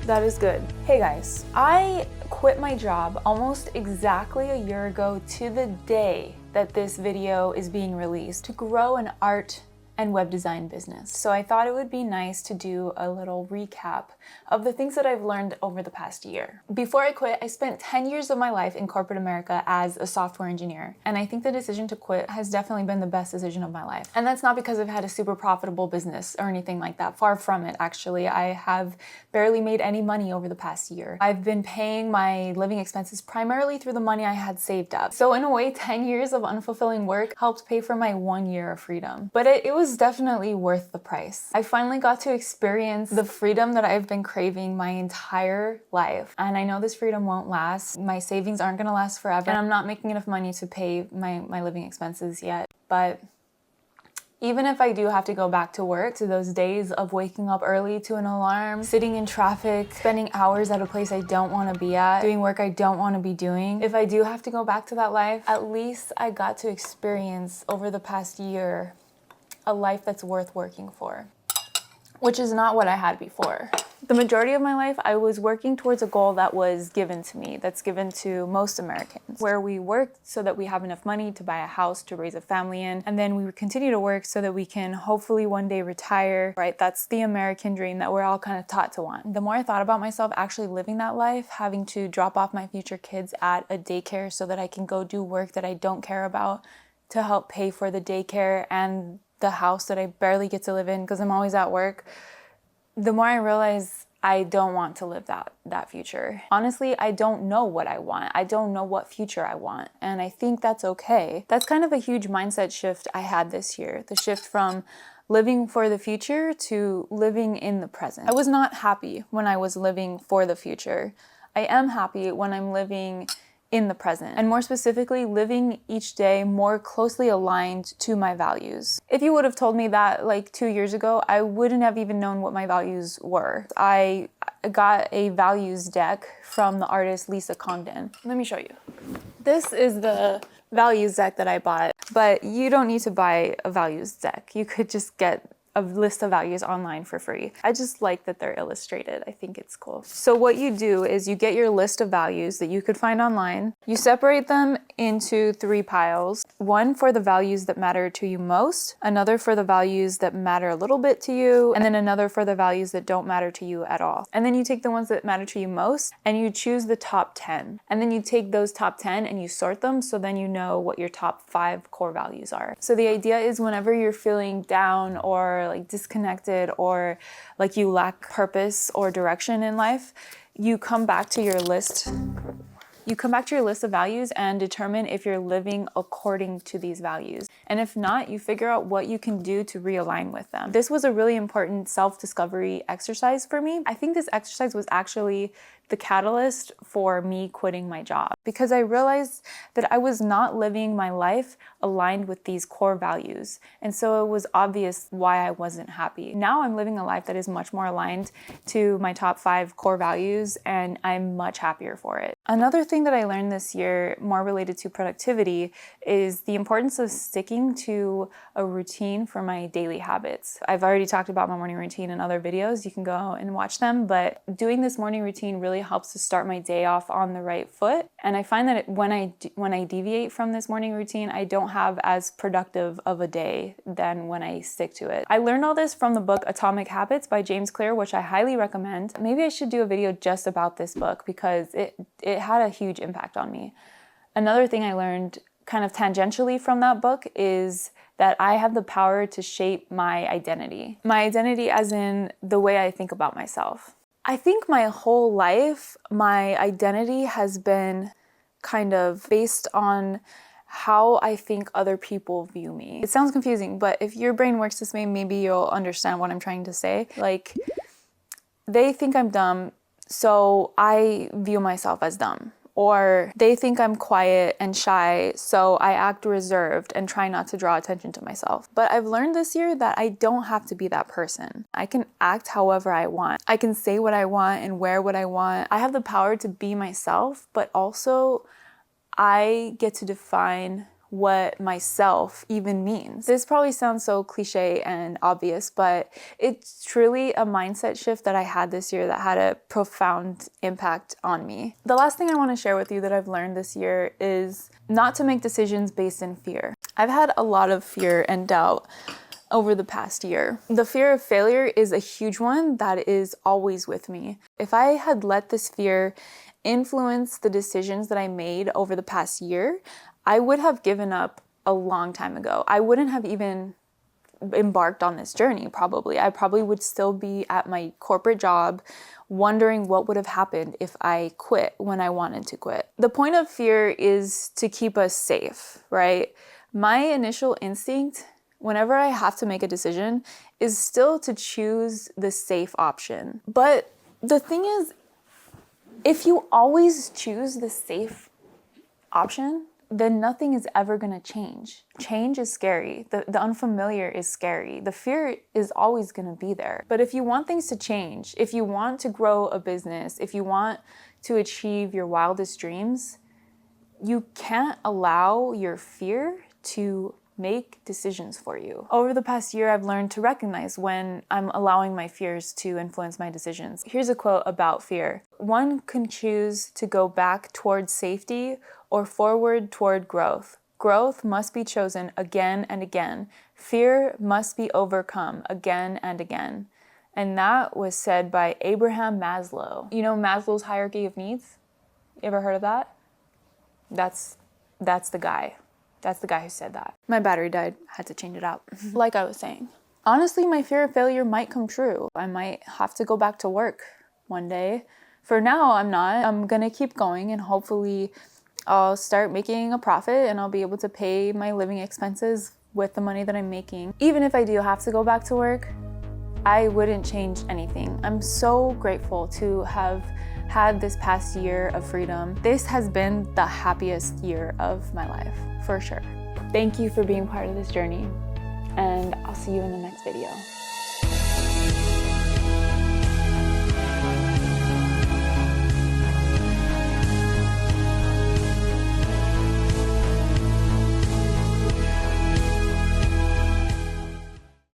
That is good. Hey guys, I quit my job almost exactly a year ago to the day that this video is being released to grow an art and web design business. So I thought it would be nice to do a little recap of the things that I've learned over the past year. Before I quit, I spent 10 years of my life in corporate America as a software engineer. And I think the decision to quit has definitely been the best decision of my life. And that's not because I've had a super profitable business or anything like that. Far from it, actually. I have barely made any money over the past year. I've been paying my living expenses primarily through the money I had saved up. So in a way, 10 years of unfulfilling work helped pay for my 1 year of freedom. But it was definitely worth the price. I finally got to experience the freedom that I've been craving my entire life. And I know this freedom won't last. My savings aren't gonna last forever. And I'm not making enough money to pay my living expenses yet. But even if I do have to go back to work, to those days of waking up early to an alarm, sitting in traffic, spending hours at a place I don't want to be at, doing work I don't want to be doing, if I do have to go back to that life, at least I got to experience over the past year a life that's worth working for, which is not what I had before. The majority of my life, I was working towards a goal that was given to me, that's given to most Americans, where we work so that we have enough money to buy a house, to raise a family in, and then we continue to work so that we can hopefully one day retire, right? That's the American dream that we're all kind of taught to want. The more I thought about myself actually living that life, having to drop off my future kids at a daycare so that I can go do work that I don't care about to help pay for the daycare and the house that I barely get to live in because I'm always at work, the more I realize I don't want to live that future. Honestly, I don't know what I want. I don't know what future I want. And I think that's okay. That's kind of a huge mindset shift I had this year. The shift from living for the future to living in the present. I was not happy when I was living for the future. I am happy when I'm living in the present, and more specifically, living each day more closely aligned to my values. If you would have told me that like 2 years ago, I wouldn't have even known what my values were. I got a values deck from the artist Lisa Congdon. Let me show you. This is the values deck that I bought, but you don't need to buy a values deck. You could just get a list of values online for free. I just like that they're illustrated. I think it's cool. So what you do is you get your list of values that you could find online. You separate them into 3 piles. One for the values that matter to you most, another for the values that matter a little bit to you, and then another for the values that don't matter to you at all. And then you take the ones that matter to you most and you choose the top 10. And then you take those top 10 and you sort them so then you know what your top 5 core values are. So the idea is whenever you're feeling down or like disconnected or like you lack purpose or direction in life, you come back to your list. You come back to your list of values and determine if you're living according to these values. And if not, you figure out what you can do to realign with them. This was a really important self-discovery exercise for me. I think this exercise was actually the catalyst for me quitting my job because I realized that I was not living my life aligned with these core values. And so it was obvious why I wasn't happy. Now I'm living a life that is much more aligned to my top 5 core values and I'm much happier for it. Another thing that I learned this year, more related to productivity, is the importance of sticking to a routine for my daily habits. I've already talked about my morning routine in other videos. You can go and watch them, but doing this morning routine really helps to start my day off on the right foot. And I find that when I deviate from this morning routine, I don't have as productive of a day than when I stick to it. I learned all this from the book Atomic Habits by James Clear, which I highly recommend. Maybe I should do a video just about this book because it had a huge impact on me. Another thing I learned kind of tangentially from that book is that I have the power to shape my identity. My identity as in the way I think about myself. I think my whole life, my identity has been kind of based on how I think other people view me. It sounds confusing, but if your brain works this way, maybe you'll understand what I'm trying to say. Like, they think I'm dumb, so I view myself as dumb. Or they think I'm quiet and shy, so I act reserved and try not to draw attention to myself. But I've learned this year that I don't have to be that person. I can act however I want. I can say what I want and wear what I want. I have the power to be myself, but also I get to define what myself even means. This probably sounds so cliche and obvious, but it's truly a mindset shift that I had this year that had a profound impact on me. The last thing I want to share with you that I've learned this year is not to make decisions based in fear. I've had a lot of fear and doubt over the past year. The fear of failure is a huge one that is always with me. If I had let this fear influence the decisions that I made over the past year, I would have given up a long time ago. I wouldn't have even embarked on this journey probably. I probably would still be at my corporate job wondering what would have happened if I quit when I wanted to quit. The point of fear is to keep us safe, right? My initial instinct whenever I have to make a decision is still to choose the safe option. But the thing is, if you always choose the safe option, then nothing is ever gonna change. Change is scary. The unfamiliar is scary. The fear is always gonna be there. But if you want things to change, if you want to grow a business, if you want to achieve your wildest dreams, you can't allow your fear to make decisions for you. Over the past year, I've learned to recognize when I'm allowing my fears to influence my decisions. Here's a quote about fear. One can choose to go back toward safety or forward toward growth. Growth must be chosen again and again. Fear must be overcome again and again. And that was said by Abraham Maslow. You know Maslow's hierarchy of needs? You ever heard of that? That's the guy. That's the guy who said that. My battery died, had to change it out. Like I was saying, honestly, my fear of failure might come true. I might have to go back to work one day. For now, I'm not. I'm gonna keep going and hopefully I'll start making a profit and I'll be able to pay my living expenses with the money that I'm making. Even if I do have to go back to work, I wouldn't change anything. I'm so grateful to have had this past year of freedom. This has been the happiest year of my life, for sure. Thank you for being part of this journey, and I'll see you in the next video.